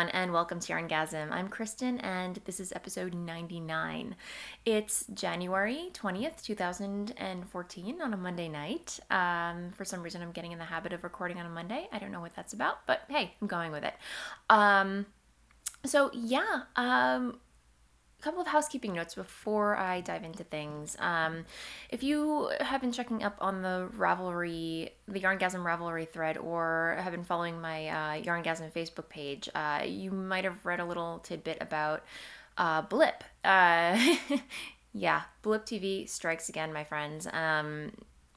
everyone, and welcome to YarnGasm. I'm Kristen, and this is episode 99. It's January 20th, 2014, on a Monday night. For some reason, I'm getting in the habit of recording on a Monday. I don't know what that's about, but hey, I'm going with it. A couple of housekeeping notes before I dive into things. If you have been checking up on the Ravelry, the YarnGasm Ravelry thread, or have been following my YarnGasm Facebook page, you might have read a little tidbit about Blip. Yeah, Blip TV strikes again, my friends.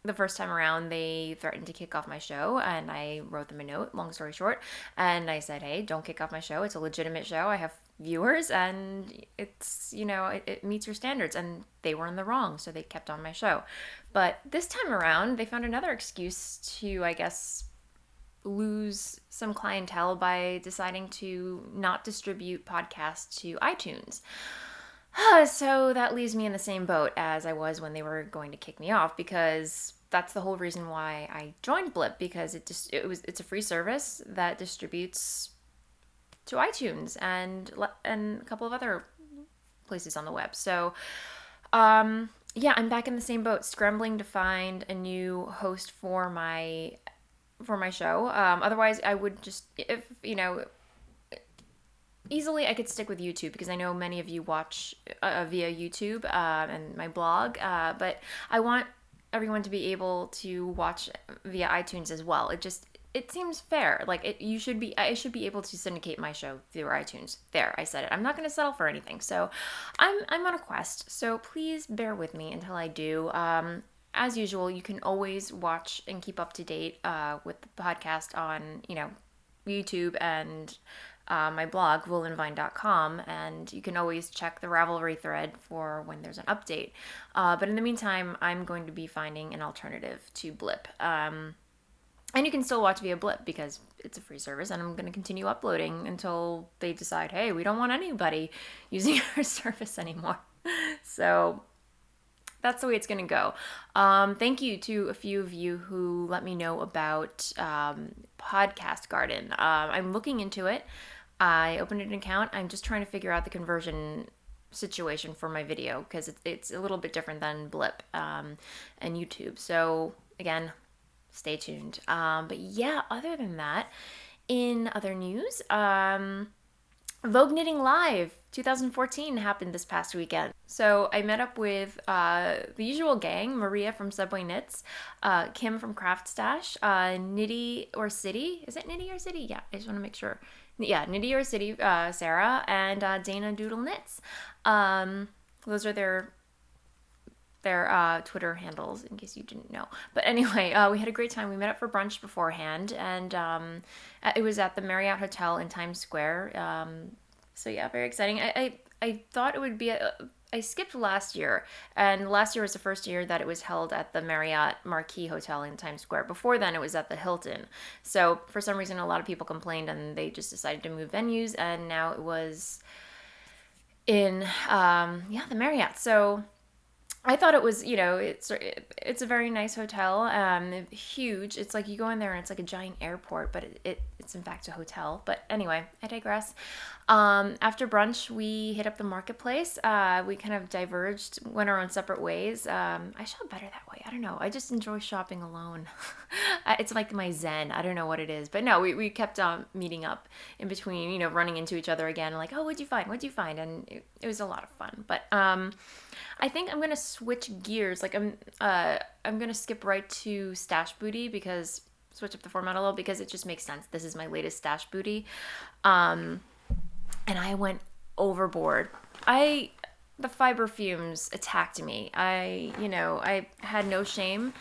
The first time around, they threatened to kick off my show, and I wrote them a note, long story short, and I said, hey, don't kick off my show. It's a legitimate show. I have viewers, and it's, it meets your standards, and they were in the wrong, so they kept on my show. But this time around, they found another excuse to, I guess, lose some clientele by deciding to not distribute podcasts to iTunes. So that leaves me in the same boat as I was when they were going to kick me off, because that's the whole reason why I joined Blip, because it's a free service that distributes to iTunes and a couple of other places on the web. So yeah, I'm back in the same boat, scrambling to find a new host for my show. Otherwise, I would just, if easily I could stick with YouTube, because I know many of you watch via YouTube and my blog, but I want everyone to be able to watch via iTunes as well. It seems fair. Like I should be able to syndicate my show through iTunes. There, I said it. I'm not going to settle for anything. So I'm on a quest. So please bear with me until I do. As usual, you can always watch and keep up to date with the podcast on YouTube and my blog, Voolenvine.com, and you can always check the Ravelry thread for when there's an update. But in the meantime, I'm going to be finding an alternative to Blip. And you can still watch via Blip because it's a free service, and I'm going to continue uploading until they decide, hey, we don't want anybody using our service anymore. So that's the way it's going to go. Thank you to a few of you who let me know about Podcast Garden. I'm looking into it. I opened an account. I'm just trying to figure out the conversion situation for my video, because it's a little bit different than Blip and YouTube. So again, stay tuned. But yeah, other than that, in other news, Vogue Knitting Live 2014 happened this past weekend. So I met up with the usual gang: Maria from Subway Knits, Kim from Craft Stash, Knitty or City. Is it Knitty or City? Yeah, I just want to make sure. Yeah, Knitty or City, Sarah, and Dana Doodle Knits. Those are their Twitter handles, in case you didn't know. But anyway, we had a great time. We met up for brunch beforehand, and it was at the Marriott Hotel in Times Square. So yeah, very exciting. I thought it would be I skipped last year, and last year was the first year that it was held at the Marriott Marquis Hotel in Times Square. Before then, it was at the Hilton. So for some reason, a lot of people complained, and they just decided to move venues, and now it was in the Marriott. So I thought it was, it's a very nice hotel, huge. It's like you go in there and it's like a giant airport, but it's in fact a hotel. But anyway, I digress. After brunch, we hit up the marketplace. We kind of diverged, went our own separate ways. I shop better that way. I don't know. I just enjoy shopping alone. It's like my zen. I don't know what it is. But no, we kept meeting up in between, running into each other again. Like, oh, what'd you find? What'd you find? And it was a lot of fun. But I think I'm gonna switch gears. Like I'm gonna skip right to Stash Booty, because switch up the format a little, because it just makes sense. This is my latest Stash Booty, and I went overboard. The fiber fumes attacked me. I had no shame.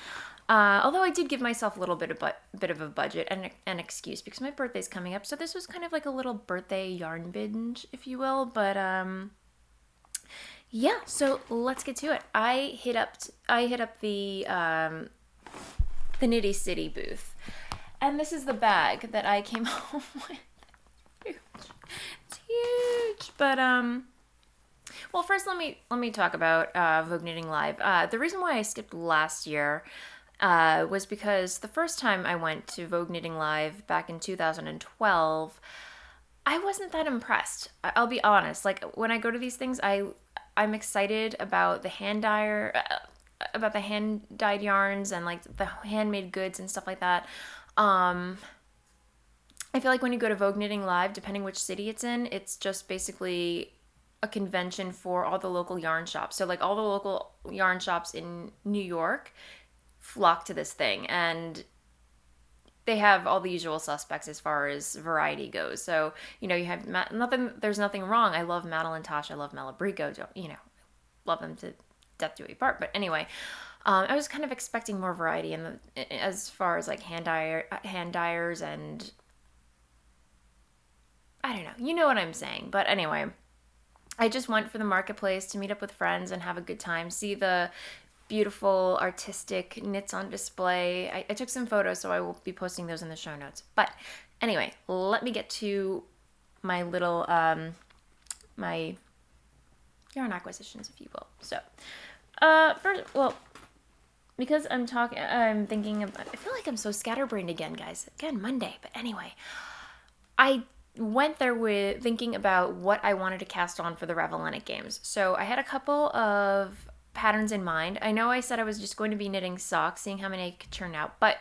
Although I did give myself a little bit of a budget and an excuse, because my birthday's coming up. So this was kind of like a little birthday yarn binge, if you will. But yeah, so let's get to it. I hit up the Knitty City booth, and this is the bag that I came home with. It's huge. But well, first let me talk about Vogue Knitting Live. The reason why I skipped last year was because the first time I went to Vogue Knitting Live back in 2012, I wasn't that impressed. I'll be honest. Like when I go to these things, I'm excited about the about the hand dyed yarns and like the handmade goods and stuff like that. Um, I feel like when you go to Vogue Knitting Live, depending which city it's in, it's just basically a convention for all the local yarn shops. So like all the local yarn shops in New York flock to this thing, and they have all the usual suspects as far as variety goes. So, you have nothing, there's nothing wrong. I love Madeline Tosh. I love Malabrigo. Love them to death do we part. But anyway, I was kind of expecting more variety as far as like hand dyers, and I don't know. You know what I'm saying. But anyway, I just went for the marketplace to meet up with friends and have a good time, see the beautiful artistic knits on display. I took some photos, so I will be posting those in the show notes. But anyway, let me get to my little my yarn acquisitions, if you will. So first, well, because I'm thinking about, I feel like I'm so scatterbrained again, guys. Again, Monday. But anyway, I went there with thinking about what I wanted to cast on for the Ravelry games. So I had a couple of patterns in mind. I know I said I was just going to be knitting socks, seeing how many I could churn out, but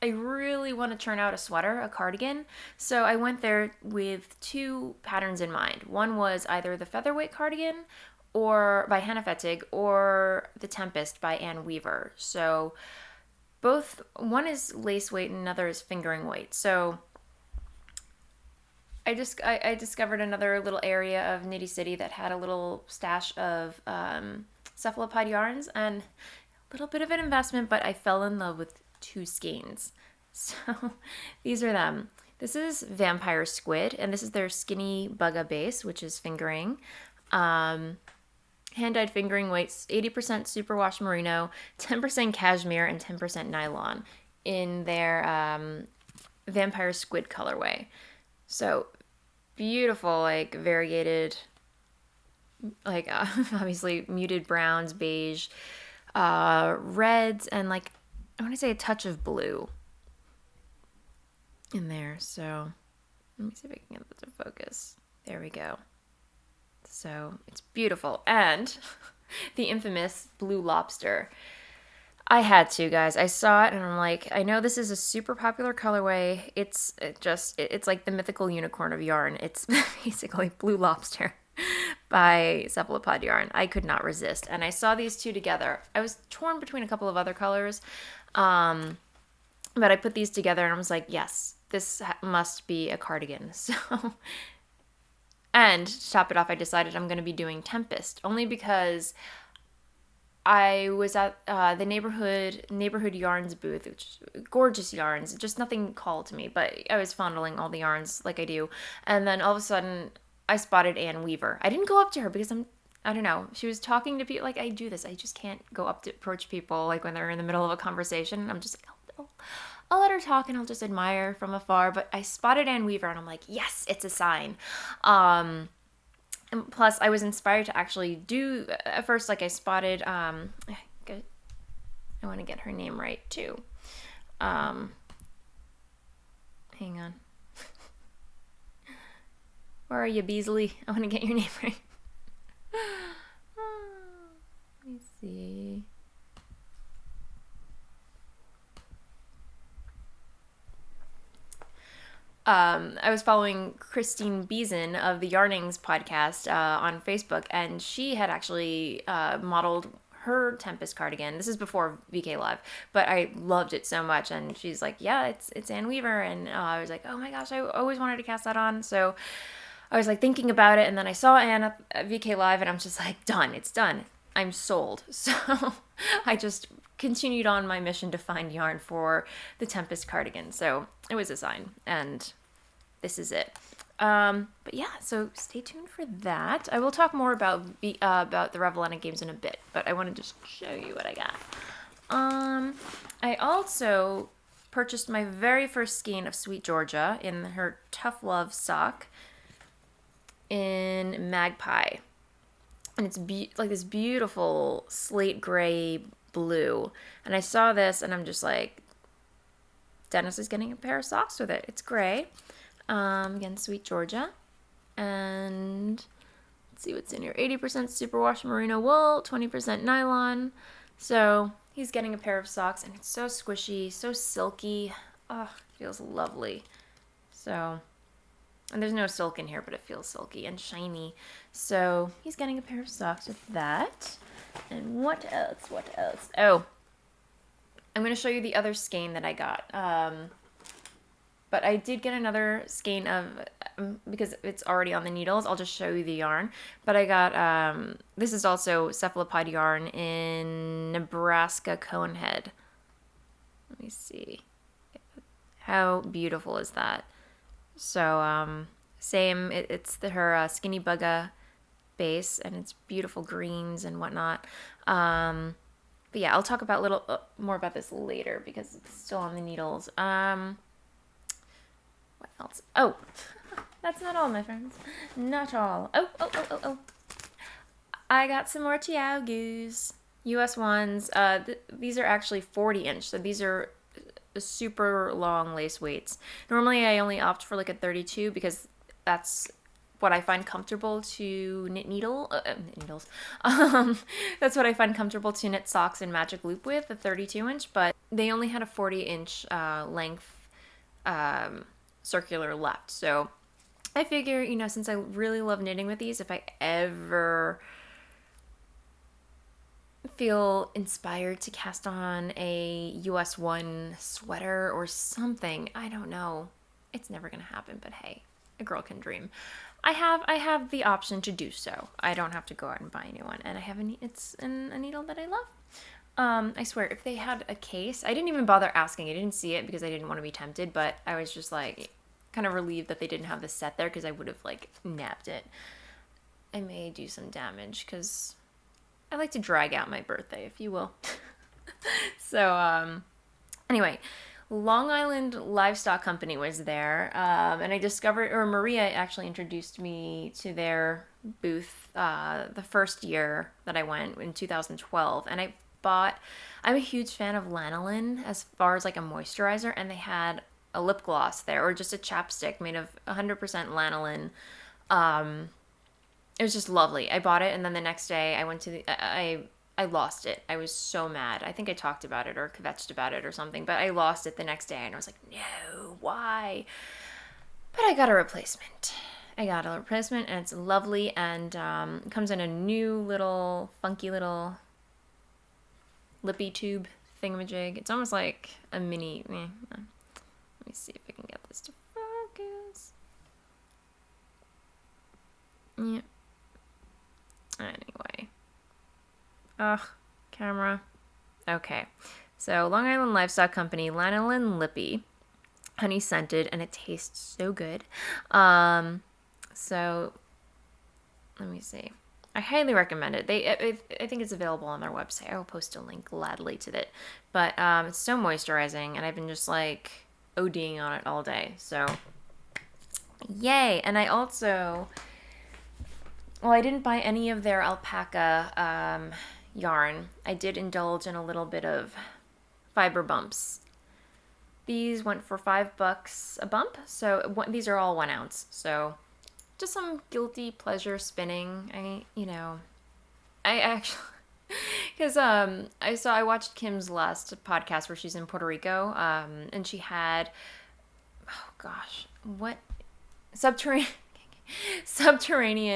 I really want to churn out a sweater, a cardigan. So I went there with two patterns in mind. One was either the Featherweight cardigan or by Hannah Fettig, or the Tempest by Anne Weaver. So one is lace weight and another is fingering weight. So I discovered another little area of Nitty City that had a little stash of cephalopod yarns, and a little bit of an investment, but I fell in love with two skeins. So these are them. This is Vampire Squid, and this is their Skinny Bugga base, which is fingering. Hand-dyed fingering weights, 80% superwash merino, 10% cashmere, and 10% nylon in their Vampire Squid colorway. So beautiful, like variegated, like obviously muted browns, beige, reds, and like I want to say a touch of blue in there. So let me see if I can get that to focus. There we go. So it's beautiful. And the infamous blue lobster. I had to, guys. I saw it and I'm like, I know this is a super popular colorway. It's like the mythical unicorn of yarn. It's basically blue lobster by Cephalopod Yarn. I could not resist. And I saw these two together. I was torn between a couple of other colors. But I put these together and I was like, yes, this must be a cardigan. So, and to top it off, I decided I'm going to be doing Tempest, only because I was at the neighborhood yarns booth, which gorgeous yarns, just nothing called to me, but I was fondling all the yarns like I do. And then all of a sudden I spotted Anne Weaver. I didn't go up to her because I don't know. She was talking to people. Like, I do this. I just can't go up to approach people like when they're in the middle of a conversation. I'm just like, I'll let her talk and I'll just admire from afar. But I spotted Anne Weaver and I'm like, yes, it's a sign. And plus, I was inspired to actually do, at first, like I spotted, I want to get her name right too. Hang on. Where are you, Beasley? I want to get your name right. Let me see. I was following Christine Beeson of the Yarnings podcast on Facebook, and she had actually modeled her Tempest cardigan. This is before VK Live, but I loved it so much. And she's like, yeah, it's Anne Weaver. And I was like, oh my gosh, I always wanted to cast that on. So I was like thinking about it, and then I saw Anne at VK Live, and I'm just like, done, it's done. I'm sold. So I just continued on my mission to find yarn for the Tempest cardigan. So it was a sign, and this is it. But yeah, so stay tuned for that. I will talk more about the Ravelry games in a bit, but I want to just show you what I got. I also purchased my very first skein of Sweet Georgia in her Tough Love sock in Magpie. And it's like this beautiful slate gray blue. And I saw this and I'm just like, Dennis is getting a pair of socks with it. It's gray. Again, Sweet Georgia. And let's see what's in here. 80% superwash merino wool, 20% nylon. So he's getting a pair of socks, and it's so squishy, so silky. Oh, feels lovely. So, and there's no silk in here, but it feels silky and shiny. So he's getting a pair of socks with that. And what else? What else? Oh, I'm going to show you the other skein that I got. But I did get another skein of, because it's already on the needles, I'll just show you the yarn. But I got, this is also cephalopod yarn in Nebraska Conehead. Let me see. How beautiful is that? So, same, it's her Skinny Bugga base, and it's beautiful greens and whatnot. But yeah, I'll talk about more about this later because it's still on the needles. What else? Oh, that's not all, my friends. Not all. Oh. I got some more Tiagus. US ones. These are actually 40-inch, so these are super long lace weights. Normally, I only opt for like a 32 because that's what I find comfortable to knit needles. That's what I find comfortable to knit socks and magic loop with, the 32-inch, but they only had a 40-inch length circular left. So I figure, since I really love knitting with these, if I ever feel inspired to cast on a US 1 sweater or something, I don't know. It's never going to happen, but hey, a girl can dream. I have the option to do so. I don't have to go out and buy a new one, and it's a needle that I love. I swear, if they had a case, I didn't even bother asking. I didn't see it because I didn't want to be tempted, but I was just like kind of relieved that they didn't have the set there because I would have like nabbed it. I may do some damage because I like to drag out my birthday, if you will. So, anyway, Long Island Livestock Company was there, and I discovered, or Maria actually introduced me to their booth the first year that I went in 2012, and I'm a huge fan of lanolin as far as like a moisturizer, and they had a lip gloss there, or just a chapstick made of 100% lanolin. It was just lovely. I bought it, and then the next day I went to I lost it. I was so mad. I think I talked about it or kvetched about it or something, but I lost it the next day, and I was like, no, why? But I got a replacement. And it's lovely, and it comes in a new little, funky little lippy tube thingamajig. It's almost like a mini, Let me see if I can get this to focus. Yeah. Anyway. Ugh, camera. Okay. So, Long Island Livestock Company, Lanolin Lippy. Honey scented, and it tastes so good. So, let me see. I highly recommend it. I think it's available on their website. I will post a link gladly to it. But it's so moisturizing, and I've been just like ODing on it all day. So, yay! And I also, well, I didn't buy any of their alpaca yarn. I did indulge in a little bit of fiber bumps. These went for $5 a bump. So these are all 1 ounce. So just some guilty pleasure spinning. I actually, because I watched Kim's last podcast where she's in Puerto Rico, and she had, oh gosh, what, subterranean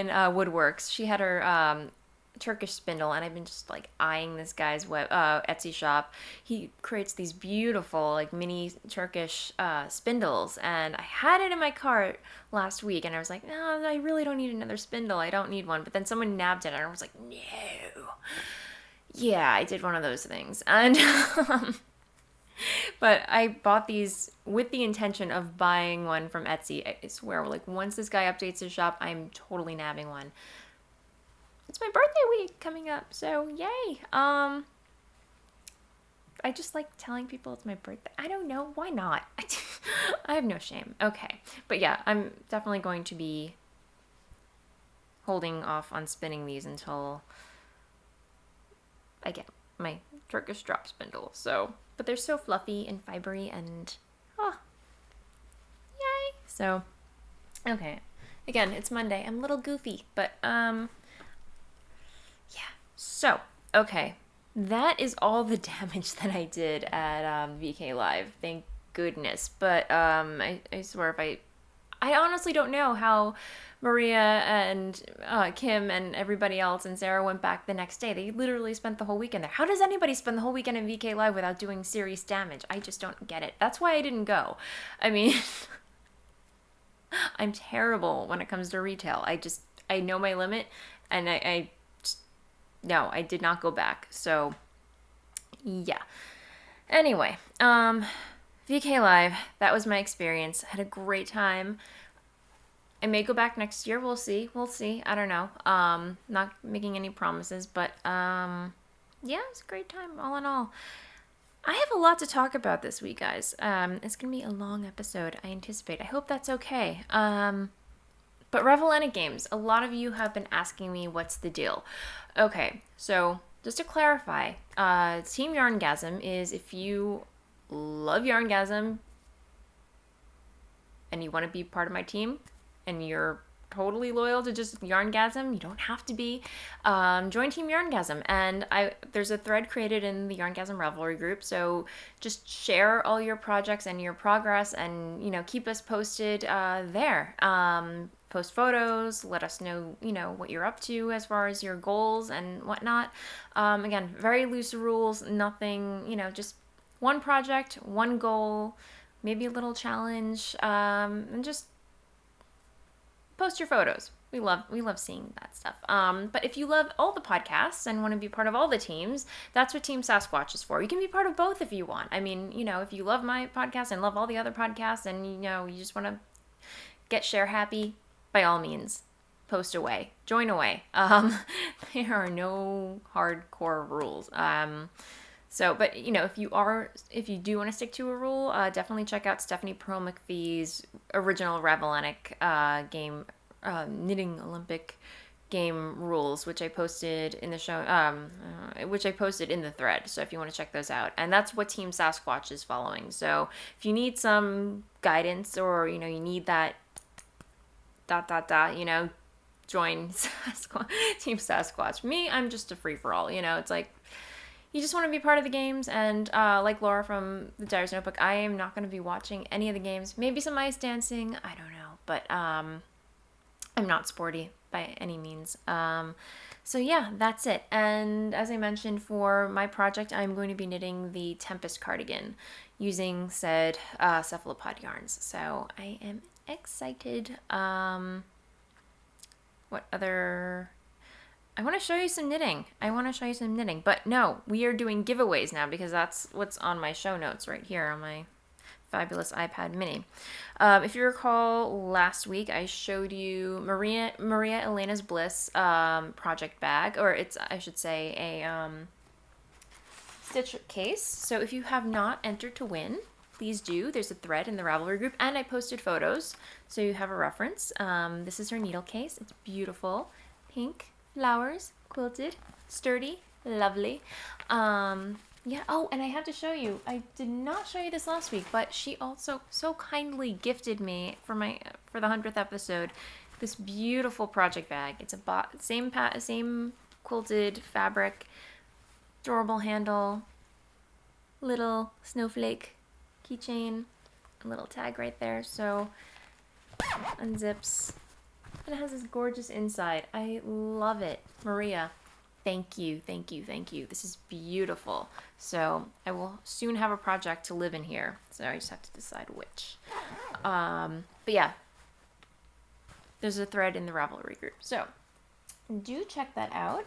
woodworks. She had her Turkish spindle, and I've been just like eyeing this guy's Etsy shop. He creates these beautiful like mini Turkish spindles, and I had it in my cart last week, and I was like, no, I really don't need another spindle. I don't need one. But then someone nabbed it, and I was like, no. Yeah, I did one of those things, and but I bought these with the intention of buying one from Etsy. I swear, like once this guy updates his shop, I'm totally nabbing one. It's my birthday week coming up, so yay. I just like telling people it's my birthday. I don't know, why not? I have no shame. Okay, but yeah, I'm definitely going to be holding off on spinning these until I get my Turkish drop spindle. So, but they're so fluffy and fibery, and yay. So Okay. Again, it's Monday. I'm a little goofy, but yeah. So, okay. That is all the damage that I did at VK Live. Thank goodness. But I swear if I honestly don't know how Maria and Kim and everybody else and Sarah went back the next day. They literally spent the whole weekend there. How does anybody spend the whole weekend in VK Live without doing serious damage? I just don't get it. That's why I didn't go. I mean, I'm terrible when it comes to retail. I know my limit, and I just, no, I did not go back. So, yeah. Anyway, VK Live, that was my experience. Had a great time. I may go back next year. We'll see. We'll see. I don't know. Not making any promises, but yeah, it was a great time all in all. I have a lot to talk about this week, guys. It's gonna be a long episode, I anticipate. I hope that's okay. But Ravelry games, a lot of you have been asking me what's the deal. Okay, so just to clarify, Team YarnGasm is if you love YarnGasm and you want to be part of my team and you're totally loyal to just YarnGasm, you don't have to be. Join Team YarnGasm, and there's a thread created in the YarnGasm Ravelry group, so just share all your projects and your progress, and keep us posted there. Post photos, let us know what you're up to as far as your goals and whatnot. Again, very loose rules, nothing, just one project, one goal, maybe a little challenge, and just post your photos. We love seeing that stuff. But if you love all the podcasts and want to be part of all the teams, that's what Team Sasquatch is for. You can be part of both if you want. I mean, if you love my podcast and love all the other podcasts, and you just want to get share happy, by all means, post away, join away. There are no hardcore rules. So, but if you do want to stick to a rule, definitely check out Stephanie Pearl McPhee's original Ravelry game, Knitting Olympic game rules, which I posted in the show, which I posted in the thread. So if you want to check those out, and that's what Team Sasquatch is following. So if you need some guidance, or you need that join Team Sasquatch. Me, I'm just a free for all. It's like, you just want to be part of the games, and like Laura from the Dyer's Notebook, I am not going to be watching any of the games. Maybe some ice dancing, I don't know, but I'm not sporty by any means. So yeah, that's it. And as I mentioned, for my project, I'm going to be knitting the Tempest cardigan using said cephalopod yarns. So I am excited. What other... I want to show you some knitting. But no, we are doing giveaways now, because that's what's on my show notes right here on my fabulous iPad mini. If you recall, last week I showed you Maria Elena's Bliss project bag, or I should say a stitch case. So if you have not entered to win, please do. There's a thread in the Ravelry group, and I posted photos so you have a reference. This is her needle case. It's beautiful, pink flowers, quilted, sturdy, lovely. Yeah. Oh, and I have to show you. I did not show you this last week, but she also so kindly gifted me for the 100th episode this beautiful project bag. It's a same quilted fabric, adorable handle, little snowflake keychain, a little tag right there. So unzips. And it has this gorgeous inside. I love it. Maria, thank you. This is beautiful. So I will soon have a project to live in here. So I just have to decide which. But yeah, there's a thread in the Ravelry group. So do check that out.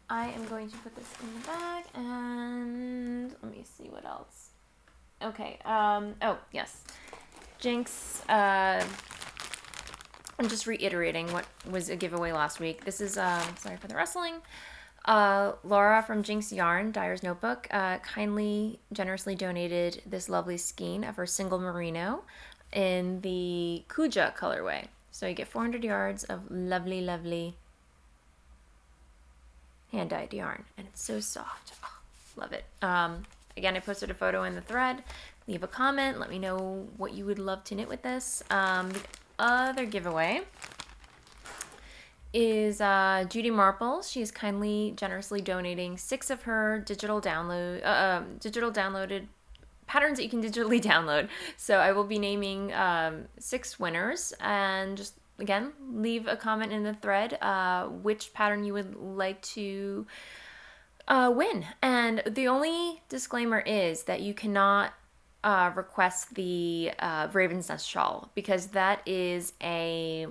I am going to put this in the bag, and let me see what else. Okay. Oh, yes. Jinx, I'm just reiterating what was a giveaway last week. This is, sorry for the rustling. Laura from Jinx Yarn, Dyer's Notebook, kindly, generously donated this lovely skein of her single merino in the Kuja colorway. So you get 400 yards of lovely, lovely hand-dyed yarn, and it's so soft. Oh, love it. Again, I posted a photo in the thread. Leave a comment. Let me know what you would love to knit with this. other giveaway is Judy Marples. She is kindly, generously donating 6 of her digital downloaded patterns that you can digitally download. So I will be naming 6 winners, and just again, leave a comment in the thread which pattern you would like to win. And the only disclaimer is that you cannot request the Raven's Nest shawl, because that is a...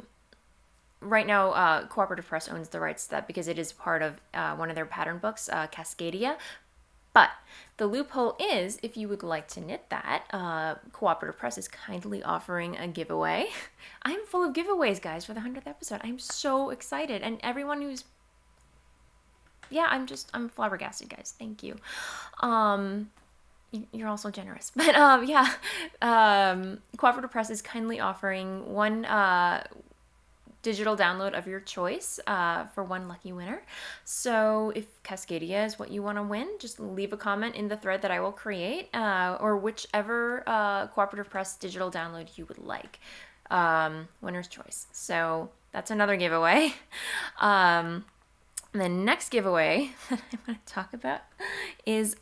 Right now, Cooperative Press owns the rights to that because it is part of one of their pattern books, Cascadia. But the loophole is, if you would like to knit that, Cooperative Press is kindly offering a giveaway. I'm full of giveaways, guys, for the 100th episode. I'm so excited. And everyone who's... Yeah, I'm flabbergasted, guys. Thank you. You're also generous. But yeah, Cooperative Press is kindly offering one digital download of your choice for one lucky winner. So if Cascadia is what you want to win, just leave a comment in the thread that I will create, or whichever Cooperative Press digital download you would like. Winner's choice. So that's another giveaway. The next giveaway that I want to talk about is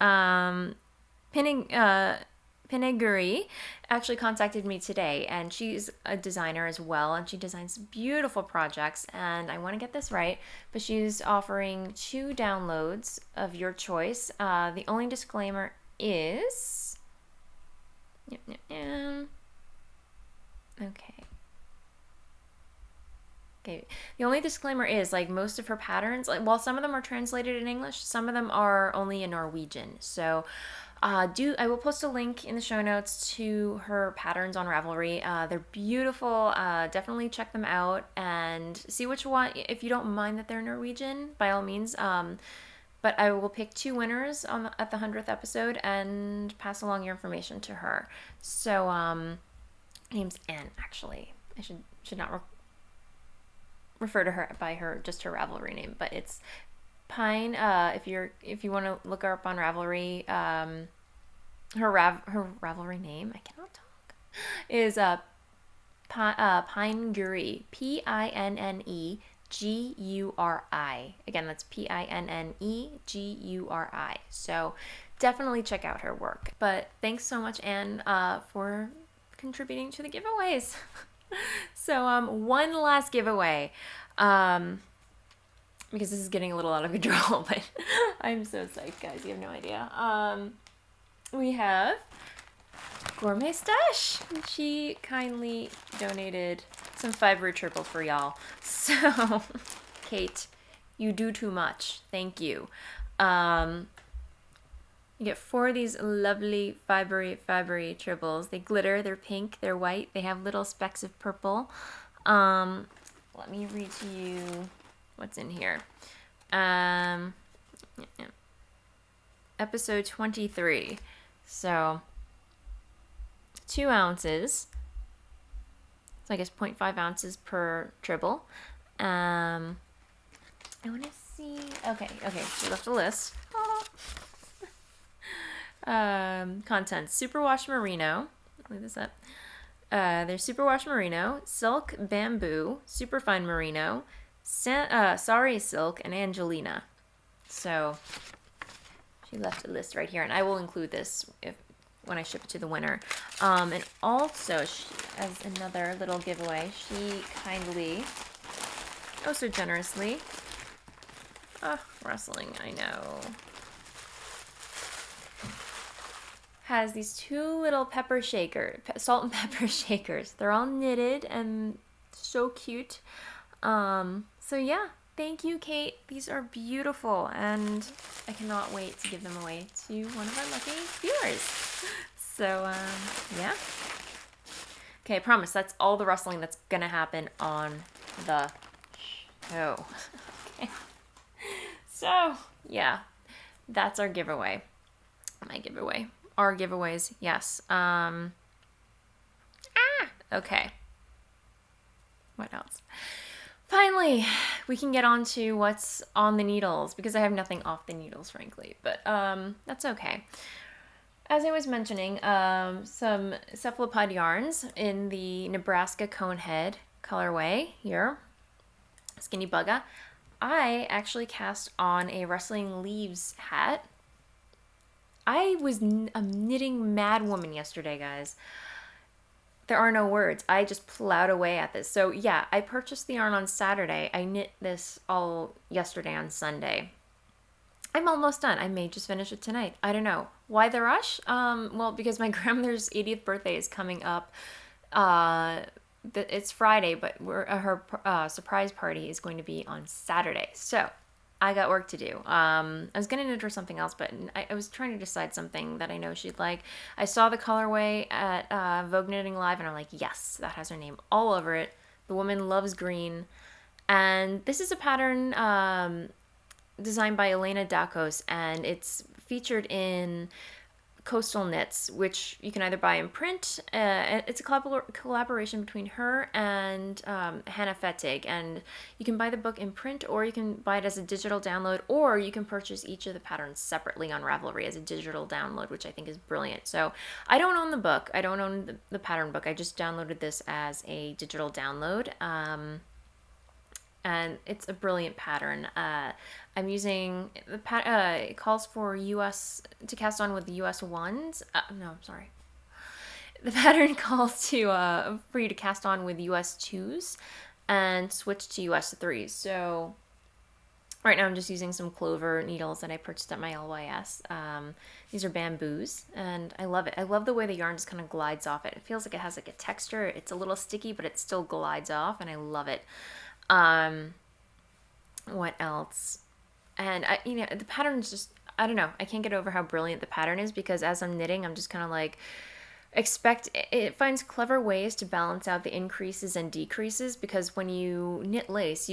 Piniguri actually contacted me today, and she's a designer as well, and she designs beautiful projects, and I want to get this right, but she's offering 2 downloads of your choice. The only disclaimer is... Okay. The only disclaimer is, like, most of her patterns, like, while some of them are translated in English, some of them are only in Norwegian. So I will post a link in the show notes to her patterns on Ravelry. They're beautiful. Definitely check them out and see which one, if you don't mind that they're Norwegian, by all means. But I will pick 2 winners at the 100th episode and pass along your information to her. So, her name's Anne, actually. I should not refer to her by her Ravelry name, but it's Pine. If you want to look her up on Ravelry, her Ravelry name, I cannot talk, is Pineguri, Pinneguri. Again, that's Pinneguri. So definitely check out her work. But thanks so much, Anne, for contributing to the giveaways. So one last giveaway, because this is getting a little out of control, but I'm so psyched, guys, you have no idea. We have Gourmet Stash. She kindly donated some fiber triple for y'all. So Kate, you do too much. Thank you. You get 4 of these lovely fibery tribbles. They glitter, they're pink, they're white, they have little specks of purple. Let me read to you what's in here. Episode 23. So 2 ounces. So I guess 0.5 ounces per tribble. I want to see. Okay. She left a list. Contents: superwash merino. Leave this up. There's superwash merino, silk bamboo, superfine merino, sari silk, and Angelina. So she left a list right here, and I will include this when I ship it to the winner. And also, as another little giveaway, she kindly, oh so generously, rustling, I know, has these 2 little salt and pepper shakers. They're all knitted and so cute. So yeah, thank you, Kate. These are beautiful, and I cannot wait to give them away to one of our lucky viewers. So yeah. Okay, I promise that's all the rustling that's gonna happen on the show. Okay. So yeah, that's our giveaway. My giveaway. Our giveaways, yes. Okay. What else? Finally, we can get on to what's on the needles, because I have nothing off the needles, frankly. But that's okay. as I was mentioning, some cephalopod yarns in the Nebraska Conehead colorway here, Skinny Bugga. I actually cast on a Rustling Leaves hat. I was a knitting mad woman yesterday, guys. There are no words. I just plowed away at this. So yeah, I purchased the yarn on Saturday. I knit this all yesterday on Sunday. I'm almost done. I may just finish it tonight. I don't know. Why the rush? Well, because my grandmother's 80th birthday is coming up. It's Friday, but her surprise party is going to be on Saturday. So I got work to do. I was going to knit her something else, but I was trying to decide something that I know she'd like. I saw the colorway at Vogue Knitting Live, and I'm like, yes, that has her name all over it. The woman loves green. And this is a pattern designed by Elena Dakos, and it's featured in Coastal Knits, which you can either buy in print. It's a collaboration between her and Hannah Fettig, and you can buy the book in print, or you can buy it as a digital download, or you can purchase each of the patterns separately on Ravelry as a digital download, which I think is brilliant. So I don't own the book. I don't own the pattern book. I just downloaded this as a digital download. And it's a brilliant pattern. I'm using the it calls for US to cast on with US ones. No, I'm sorry. The pattern calls to for you to cast on with US twos and switch to US threes. So right now I'm just using some clover needles that I purchased at my LYS. These are bamboos, and I love it. I love the way the yarn just kind of glides off it. It feels like it has like a texture. It's a little sticky, but it still glides off, and I love it. What else? And the pattern is just, I don't know. I can't get over how brilliant the pattern is, because as I'm knitting, I'm just kind of like, it finds clever ways to balance out the increases and decreases, because when you knit lace,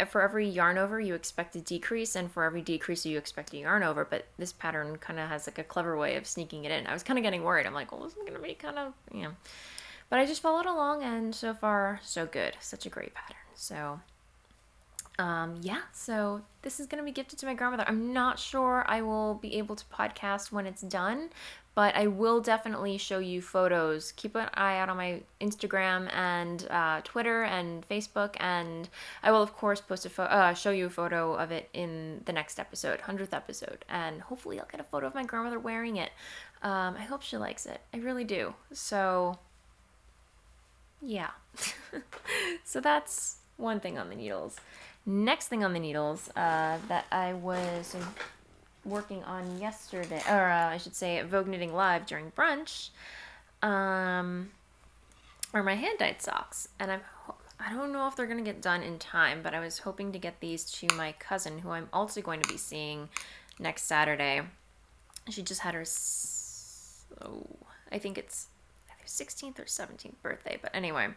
for every yarn over, you expect a decrease, and for every decrease, you expect a yarn over, but this pattern kind of has like a clever way of sneaking it in. I was kind of getting worried. I'm like, well, this is going to be kind of, but I just followed along, and so far, so good. Such a great pattern. So, yeah, so this is going to be gifted to my grandmother. I'm not sure I will be able to podcast when it's done, but I will definitely show you photos. Keep an eye out on my Instagram and Twitter and Facebook, and I will, of course, post show you a photo of it in the next episode, 100th episode, and hopefully I'll get a photo of my grandmother wearing it. I hope she likes it. I really do. So, yeah. So that's one thing on the needles. Next thing on the needles that I was working on yesterday, or I should say at Vogue Knitting Live during brunch, are my hand-dyed socks. And I don't know if they're going to get done in time, but I was hoping to get these to my cousin, who I'm also going to be seeing next Saturday. She just had her, I think it's either 16th or 17th birthday, but anyway,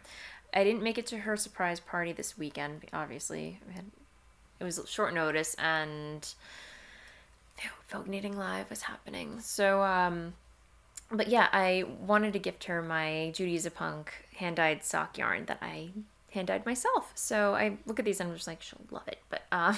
I didn't make it to her surprise party this weekend, obviously. It was short notice, and Vogue Knitting Live was happening. So, but yeah, I wanted to gift her my Judy is a Punk hand-dyed sock yarn that I hand-dyed myself. So I look at these and I'm just like, she'll love it. But I'm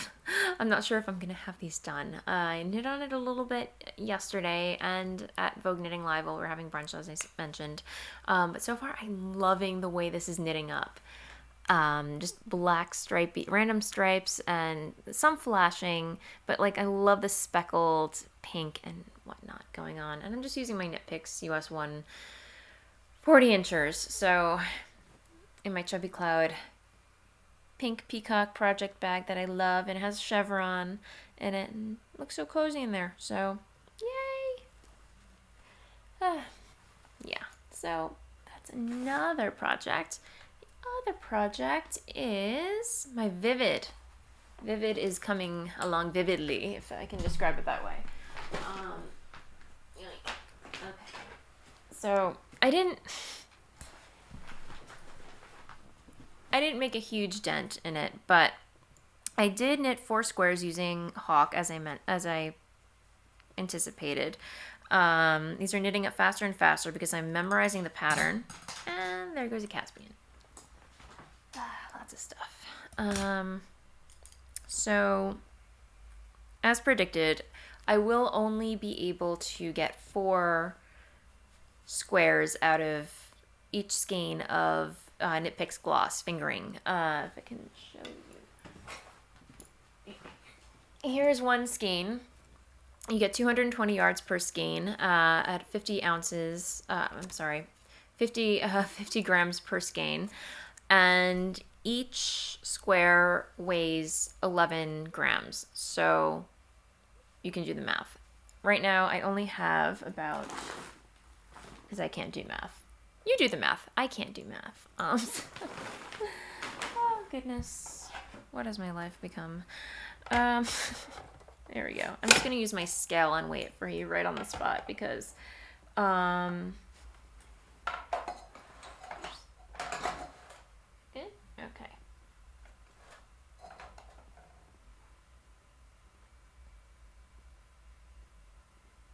not sure if I'm going to have these done. I knit on it a little bit yesterday and at Vogue Knitting Live while we were having brunch, as I mentioned. But so far, I'm loving the way this is knitting up. Just black stripey, random stripes and some flashing, but like I love the speckled pink and whatnot going on. And I'm just using my Knit Picks US 1 40 inchers. So in my Chubby Cloud pink peacock project bag that I love, and it has a chevron in it and it looks so cozy in there. So yay. Yeah, so that's another project. Other project is my Vivid. Vivid is coming along vividly, if I can describe it that way. Okay. So I didn't make a huge dent in it, but I did knit 4 squares using Hawk as I anticipated. These are knitting up faster and faster because I'm memorizing the pattern. And there goes a Caspian. Lots of stuff. So, as predicted, I will only be able to get 4 squares out of each skein of Knit Picks gloss fingering. If I can show you. Here's one skein. You get 220 yards per skein at 50 ounces. 50 grams per skein. And each square weighs 11 grams. So you can do the math. Right now, I only have about, because I can't do math. You do the math. I can't do math. Oh, goodness. What has my life become? There we go. I'm just going to use my scale and weight for you right on the spot because, okay.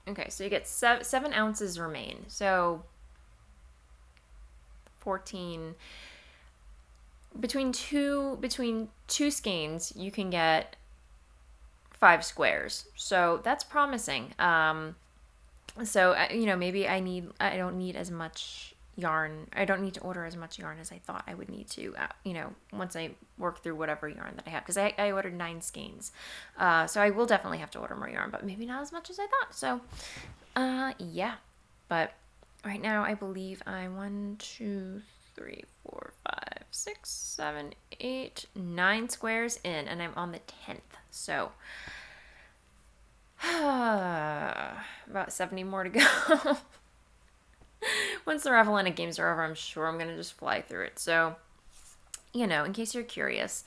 Okay, so you get 7 ounces remain. So 14 between two skeins, you can get 5 squares. So that's promising. So maybe I don't need as much yarn. I don't need to order as much yarn as I thought I would need to, once I work through whatever yarn that I have, because I ordered 9 skeins. So I will definitely have to order more yarn, but maybe not as much as I thought. So, yeah, but right now I believe I'm 1, 2, 3, 4, 5, 6, 7, 8, 9 squares in, and I'm on the 10th. So, about 70 more to go. Once the Ravelry games are over, I'm sure I'm gonna just fly through it. So, in case you're curious.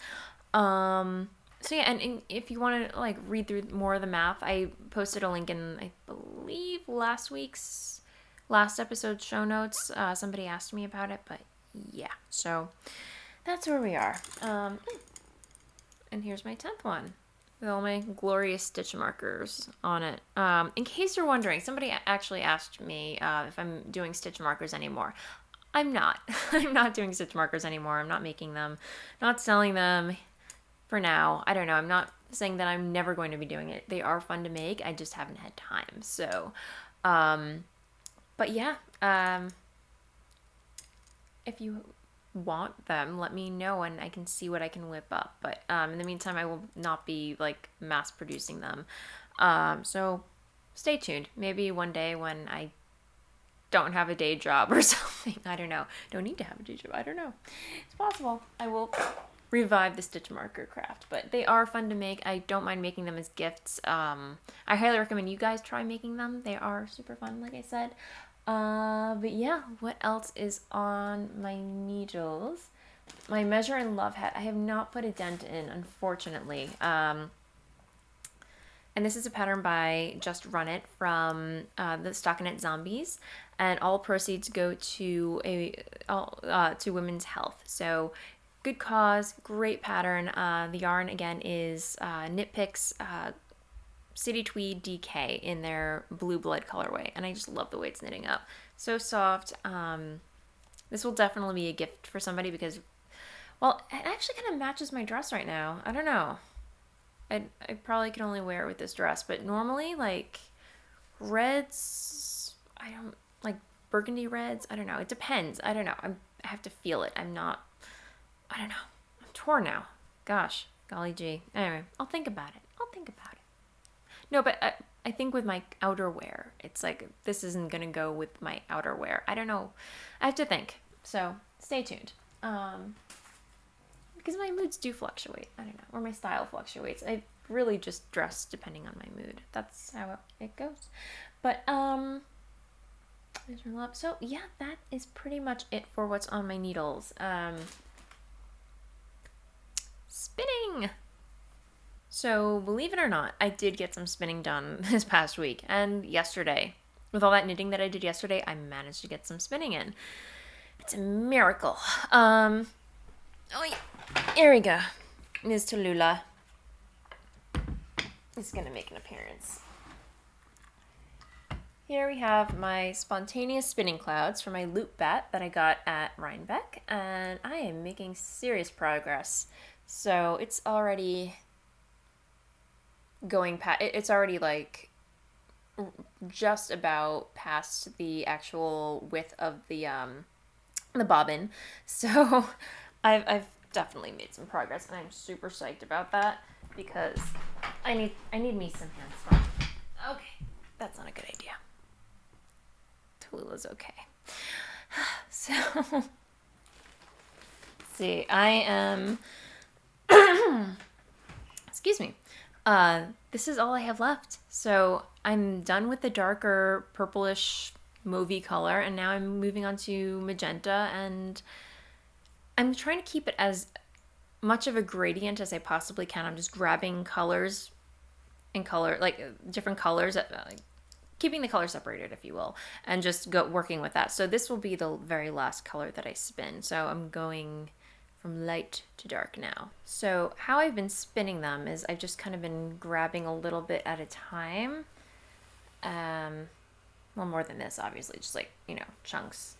So yeah, and if you want to read through more of the math, I posted a link in, I believe, last episode's show notes. Somebody asked me about it, but yeah. So that's where we are. And here's my 10th one with all my glorious stitch markers on it. In case you're wondering, somebody actually asked me if I'm doing stitch markers anymore. I'm not. I'm not doing stitch markers anymore. I'm not making them, not selling them for now. I don't know. I'm not saying that I'm never going to be doing it. They are fun to make. I just haven't had time. So, but yeah, if you want them, let me know and I can see what I can whip up. But in the meantime, I will not be mass producing them. So stay tuned. Maybe one day when I don't have a day job or something. I don't know. Don't need to have a day job. I don't know. It's possible. I will revive the stitch marker craft, but they are fun to make. I don't mind making them as gifts. I highly recommend you guys try making them. They are super fun, like I said. But yeah, what else is on my needles? My Measure and Love hat. I have not put a dent in, unfortunately. And this is a pattern by Just Run It from the Stockinette Zombies, and all proceeds go to to women's health. So good cause, great pattern. The yarn again is Knit Picks City Tweed DK in their Blue Blood colorway, and I just love the way it's knitting up. So soft. This will definitely be a gift for somebody because, well, it actually kind of matches my dress right now. I don't know. I probably can only wear it with this dress, but normally reds, I don't like burgundy reds. I don't know. It depends. I don't know. I have to feel it. I don't know. I'm torn now. Gosh, golly gee. Anyway, I'll think about it. No, but I think with my outerwear, it's this isn't gonna go with my outerwear. I don't know. I have to think. So stay tuned. Because my moods do fluctuate. I don't know. Or my style fluctuates. I really just dress depending on my mood. That's how it goes. But, so yeah, that is pretty much it for what's on my needles. Spinning! So, believe it or not, I did get some spinning done this past week. And yesterday. With all that knitting that I did yesterday, I managed to get some spinning in. It's a miracle. Oh yeah. Here we go. Ms. Tallulah is going to make an appearance. Here we have my spontaneous spinning clouds for my loop bat that I got at Rhinebeck, and I am making serious progress. So it's already going past, it's already just about past the actual width of the bobbin. So I've definitely made some progress, and I'm super psyched about that because I need me some hand stuff. Okay, that's not a good idea. Tallulah's okay. So see, I am excuse me. This is all I have left. So I'm done with the darker purplish mauvey color, and now I'm moving on to magenta, and I'm trying to keep it as much of a gradient as I possibly can. I'm just grabbing colors and color, like different colors, like, keeping the color separated, if you will, and just working with that. So this will be the very last color that I spin. So I'm going from light to dark now. So how I've been spinning them is I've just kind of been grabbing a little bit at a time. Well, more than this, obviously, just like, chunks.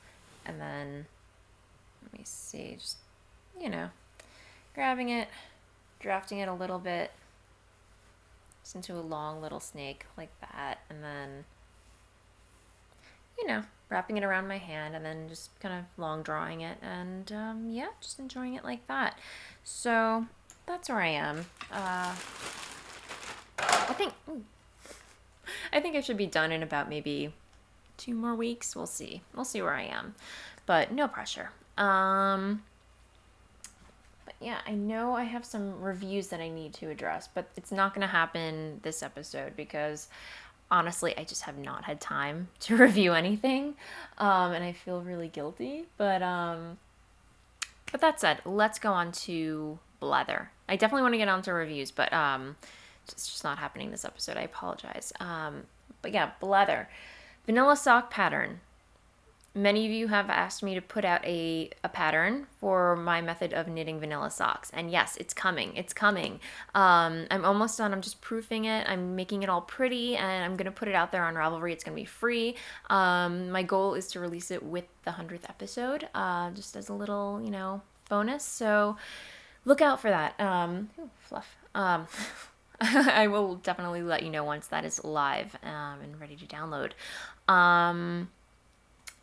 And then, let me see, just, grabbing it, drafting it a little bit, just into a long little snake like that. And then, wrapping it around my hand, and then just kind of long drawing it, and yeah, just enjoying it like that. So that's where I am. I think I should be done in about maybe 2 more weeks. We'll see where I am, but no pressure. But yeah, I know I have some reviews that I need to address, but it's not going to happen this episode because honestly, I just have not had time to review anything, and I feel really guilty. But that said, let's go on to Blether. I definitely want to get on to reviews, but it's just not happening this episode. I apologize. But yeah, Blether. Vanilla sock pattern. Many of you have asked me to put out a pattern for my method of knitting vanilla socks. And yes, it's coming. It's coming. I'm almost done. I'm just proofing it. I'm making it all pretty, and I'm going to put it out there on Ravelry. It's going to be free. My goal is to release it with the 100th episode, just as a little, bonus. So look out for that. Fluff. I will definitely let you know once that is live and ready to download.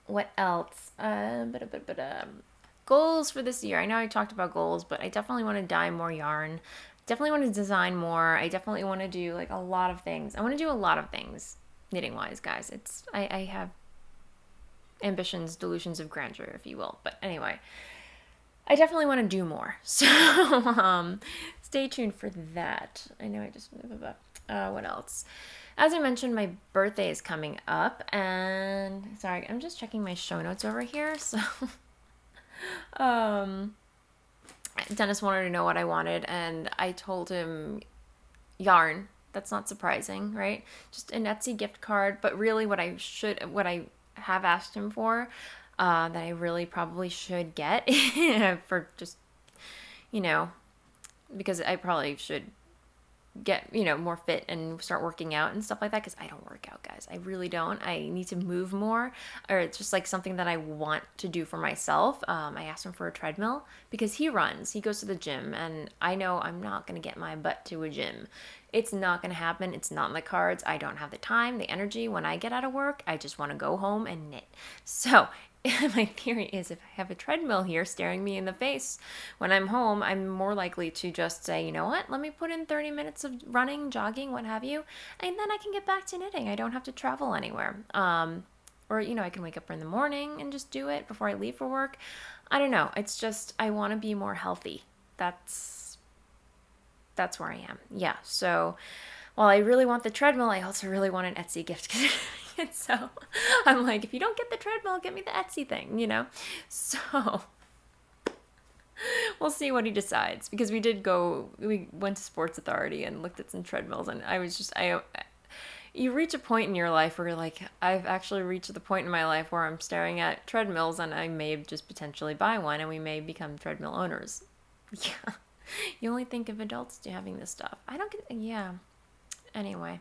What else? Goals for this year. I know I talked about goals, but I definitely want to dye more yarn. Definitely want to design more. I definitely want to do like a lot of things. I want to do a lot of things knitting wise, guys. I have ambitions, delusions of grandeur, if you will. But anyway, I definitely want to do more. So stay tuned for that. I know I just what else? As I mentioned, my birthday is coming up, and sorry, I'm just checking my show notes over here. So, Dennis wanted to know what I wanted, and I told him yarn. That's not surprising, right? Just an Etsy gift card, but really what I have asked him for, that I really probably should get for just, because I probably should get more fit and start working out and stuff like that, because I don't work out, guys. I really don't. I need to move more, or it's just like something that I want to do for myself. I asked him for a treadmill because he goes to the gym, and I know I'm not going to get my butt to a gym. It's not going to happen. It's not in the cards. I don't have the time, the energy. When I get out of work, I just want to go home and knit. So my theory is if I have a treadmill here staring me in the face when I'm home, I'm more likely to just say, you know what, let me put in 30 minutes of running, jogging, what have you, and then I can get back to knitting. I don't have to travel anywhere. Or, I can wake up in the morning and just do it before I leave for work. I don't know. It's just, I want to be more healthy. That's where I am. Yeah. So while I really want the treadmill, I also really want an Etsy gift. So I'm like, if you don't get the treadmill, get me the Etsy thing, So we'll see what he decides, because we went to Sports Authority and looked at some treadmills, and you reach a point in your life where you're like, I've actually reached the point in my life where I'm staring at treadmills, and I may just potentially buy one, and we may become treadmill owners. Yeah. You only think of adults having this stuff. Yeah. Anyway,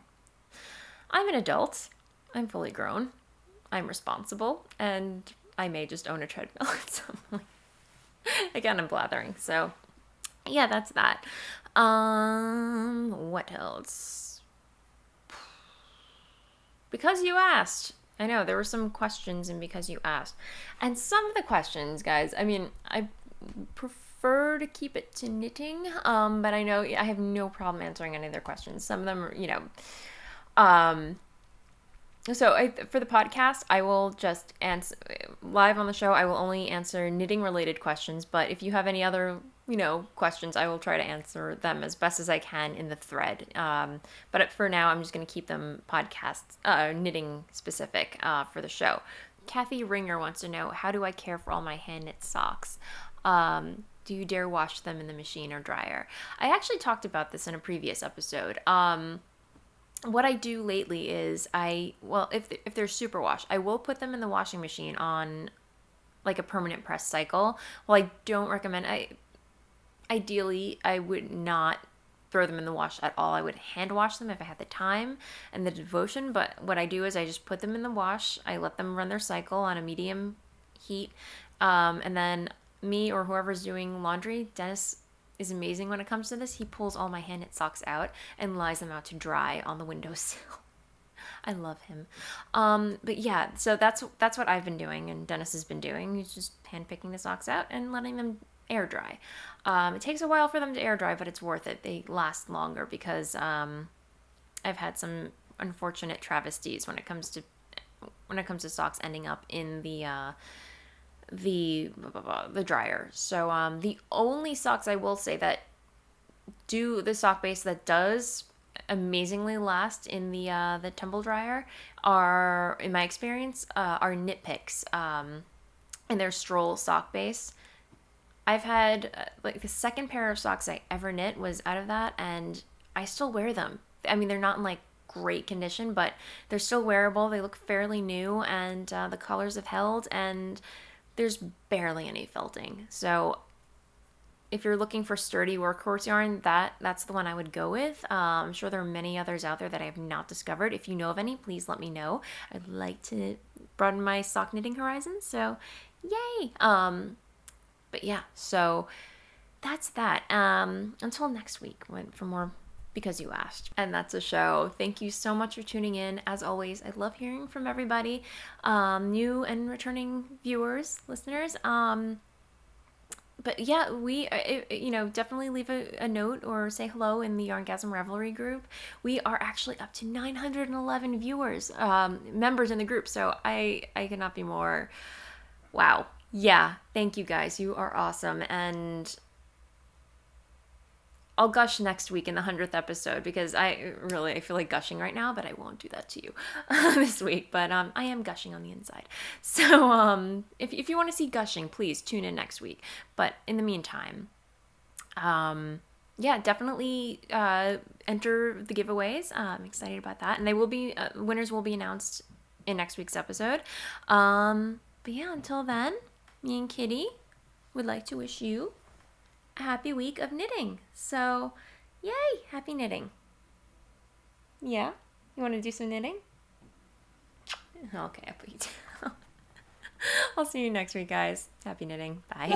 I'm an adult. I'm fully grown. I'm responsible, and I may just own a treadmill at some point. Again, I'm blathering. So, yeah, that's that. What else? because you asked. I know there were some questions and because you asked. And some of the questions, guys, I mean, I prefer to keep it to knitting, but I know I have no problem answering any of their questions. Some of them are, so for the podcast, I will just answer live on the show. I will only answer knitting related questions, but if you have any other, questions, I will try to answer them as best as I can in the thread. But for now, I'm just going to keep them knitting specific for the show. Kathy Ringer wants to know, how do I care for all my hand knit socks? Do you dare wash them in the machine or dryer? I actually talked about this in a previous episode. What I do lately is if they're superwash, I will put them in the washing machine on like a permanent press cycle. Well, I don't recommend, ideally, I would not throw them in the wash at all. I would hand wash them if I had the time and the devotion, but what I do is I just put them in the wash. I let them run their cycle on a medium heat, and then me or whoever's doing laundry, Dennis is amazing when it comes to this. He pulls all my hand knit socks out and lies them out to dry on the windowsill. I love him. But yeah, so that's what I've been doing and Dennis has been doing. He's just hand picking the socks out and letting them air dry. It takes a while for them to air dry, but it's worth it. They last longer because I've had some unfortunate travesties when it comes to socks ending up in the dryer. So the only socks I will say that do the sock base that does amazingly last in the tumble dryer are, in my experience, are Knit Picks and their Stroll sock base. I've had the second pair of socks I ever knit was out of that, and I still wear them. I mean, they're not in great condition, but they're still wearable. They look fairly new, and the colors have held, and there's barely any felting. So if you're looking for sturdy workhorse yarn, that's the one I would go with. I'm sure there are many others out there that I have not discovered. If you know of any, please let me know. I'd like to broaden my sock knitting horizons, so yay! But yeah, so that's that. Until next week for more Because You Asked. And that's a show. Thank you so much for tuning in. As always, I love hearing from everybody, new and returning viewers, listeners. But yeah, we, definitely leave a note or say hello in the YarnGasm Ravelry group. We are actually up to 911 viewers, members in the group. So I cannot be more, wow. Yeah, thank you guys. You are awesome. And I'll gush next week in the 100th episode because I feel like gushing right now, but I won't do that to you this week. But I am gushing on the inside. So if you want to see gushing, please tune in next week. But in the meantime, yeah, definitely enter the giveaways. I'm excited about that. And they will be, winners will be announced in next week's episode. But yeah, until then, me and Kitty would like to wish you a happy week of knitting. So, yay, happy knitting. Yeah? You want to do some knitting? Okay, I'll put you down. I'll see you next week, guys. Happy knitting. Bye.